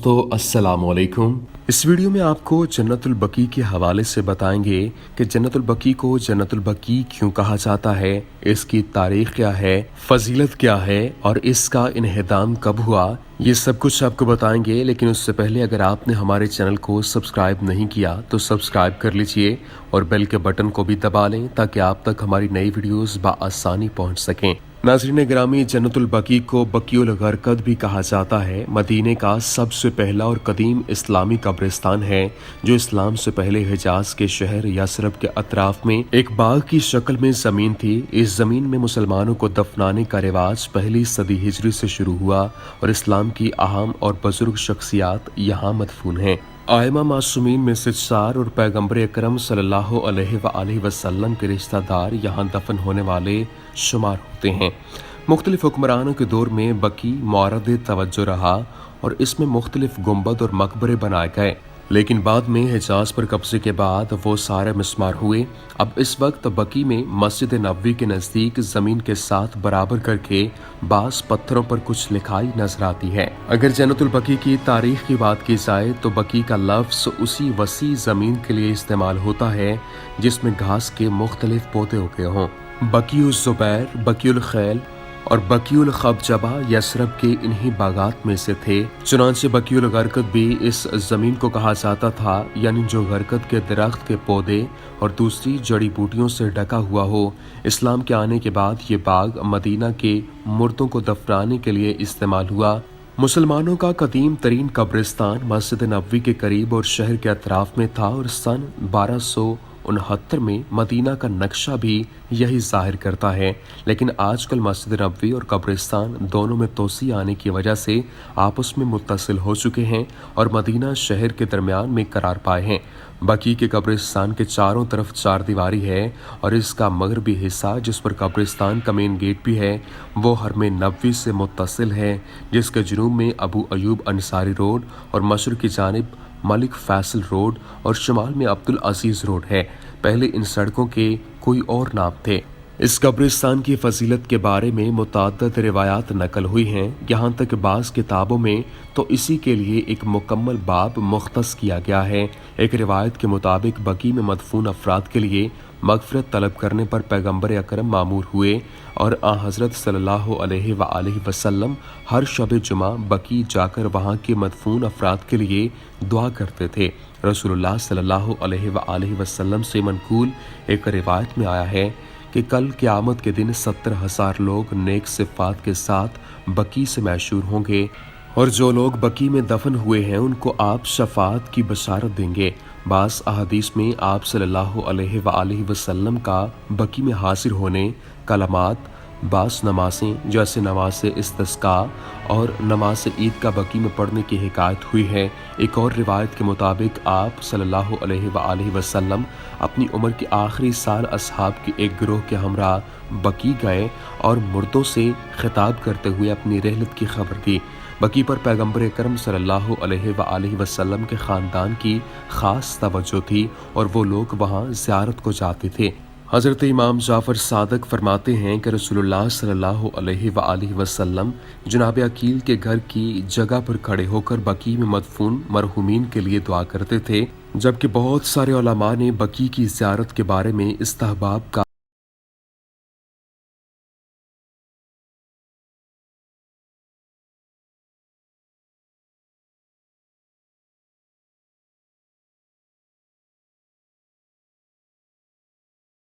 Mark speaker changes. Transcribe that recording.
Speaker 1: तो अस्सलाम वालेकुम। इस वीडियो में आपको जन्नतुल बकी के हवाले से बताएंगे कि जन्नतुल बकी को जन्नतुल बकी क्यों कहा जाता है, इसकी तारीख क्या है, फजीलत क्या है और इसका इन्हिदाम कब हुआ। ये सब कुछ आपको बताएंगे, लेकिन उससे पहले अगर आपने हमारे चैनल को सब्सक्राइब नहीं किया तो सब्सक्राइब कर लीजिए और बेल के बटन को भी दबा लें ताकि आप तक हमारी नई वीडियोस बआसानी पहुंच सकें। नाज़रीन ग्रामी, जन्नतुल बकी को बकीउल गरकद भी कहा जाता है। मदीने का सबसे पहला और कदीम इस्लामी कब्रिस्तान है जो इस्लाम से पहले हिजाज के शहर यासरब के अतराफ में एक बाग की शक्ल में जमीन थी। इस जमीन में मुसलमानों को दफनाने का रिवाज पहली सदी हिजरी से शुरू हुआ और इस्लाम की अहम और बुजुर्ग शख्सियात यहाँ मदफून हैं। आइमा मासूमीन में से 4 और पैगम्बर अकरम सल्लल्लाहु अलैहि वसल्लम के रिश्तेदार यहाँ दफन होने वाले शुमार होते हैं। मुख्तलिफ हुक्मरानों के दौर में बकी मौरद तवज्जो रहा और इसमें मुख्तलिफ गुंबद और मकबरे बनाए गए, लेकिन बाद में हिजाज पर कब्जे के बाद वो सारे मिस्मार हुए। अब इस वक्त बकी में मस्जिद नबवी के नज़दीक ज़मीन के साथ बराबर करके बास पत्थरों पर कुछ लिखाई नजर आती है। अगर जन्नतुल बकी की तारीख की बात की जाए तो बकी का लफ्ज़ उसी वसी ज़मीन के लिए इस्तेमाल होता है जिसमें घास के मुख्तलिफ पौधे उगे हों। बकीउल ज़ुबैर, बकीउल खैल और बकीउल खबजबा यसरब के इन्हीं बागात में से थे। चुनांचे बकीउल गरकद भी इस जमीन को कहा जाता था, यानी जो गरकद के दरख्त के पौधे और दूसरी जड़ी बूटियों से ढका हुआ हो। इस्लाम के आने के बाद ये बाग मदीना के मुर्दों को दफनाने के लिए इस्तेमाल हुआ। मुसलमानों का कदीम तरीन कब्रिस्तान मस्जिद नबवी के करीब और शहर के अतराफ में था और सन 1269 में मदीना का नक्शा भी यही जाहिर करता है। लेकिन आजकल मस्जिद नबवी और कब्रिस्तान दोनों में तोसी आने की वजह से आपस में मुत्तसिल हो चुके हैं और मदीना शहर के दरमियान में करार पाए हैं। बकी के कब्रिस्तान के चारों तरफ 4 दीवारी है और इसका मगरबी हिस्सा जिस पर कब्रिस्तान का मेन गेट भी है वो हरम नबवी से मुत्तसिल है, जिसके जुनूब में अबू अयूब अंसारी रोड और मशरक़ की जानिब मलिक फैसल रोड और शुमाल में अब्दुल अजीज रोड है। पहले इन सड़कों के कोई और नाम थे। इस कब्रिस्तान की फजीलत के बारे में मुतअद्दिद रिवायात नकल हुई हैं। यहाँ तक बाज़ किताबों में तो इसी के लिए एक मुकम्मल बाब मुख्तस किया गया है। एक रिवायत के मुताबिक बकी में मदफून अफराद के लिए मगफरत तलब करने पर पैगम्बर अकरम मामूर हुए और हज़रत सल्लल्लाहु अलैहि वसल्लम हर शब जुमा बकी जाकर वहाँ के मदफून अफराद के लिए दुआ करते थे। रसूलुल्लाह सल्लल्लाहु अलैहि वसल्लम से मनकूल एक रिवायत में आया है कि कल क़यामत के दिन 70,000 लोग नेक सिफ़ात के साथ बकी से मैशूर होंगे और जो लोग बकी में दफन हुए हैं उनको आप शफात की बशारत देंगे। बास अहादीस में आप सल्लल्लाहु अलैहि वसल्लम का बकी में हाजिर होने, कलमात, बास नमाजें जैसे नमाज इस्तिस्का और नमाज ईद का बकी में पढ़ने की हिकायत हुई है। एक और रिवायत के मुताबिक आप सल्लल्लाहु अलैहि वसल्लम अपनी उम्र के आखिरी साल असहाब के एक गिरोह के हमरा बकी गए और मुर्दों से खिताब करते हुए अपनी रहलत की खबर दी। बकी पर पैगम्बर अकरम सल्लल्लाहु अलैहि वसल्लम के ख़ानदान की ख़ास तवज्जो थी और वो लोग वहाँ ज़ियारत को जाते थे। हज़रत इमाम जाफ़र सादक फरमाते हैं कि रसूलुल्लाह सल्लल्लाहु अलैहि वसल्लम जनाब अकील के घर की जगह पर खड़े होकर बकी में मदफून मरहूमीन के लिए दुआ करते थे, जबकि बहुत सारे उलमा ने बकी की ज़ियारत के बारे में इस्तहबाब का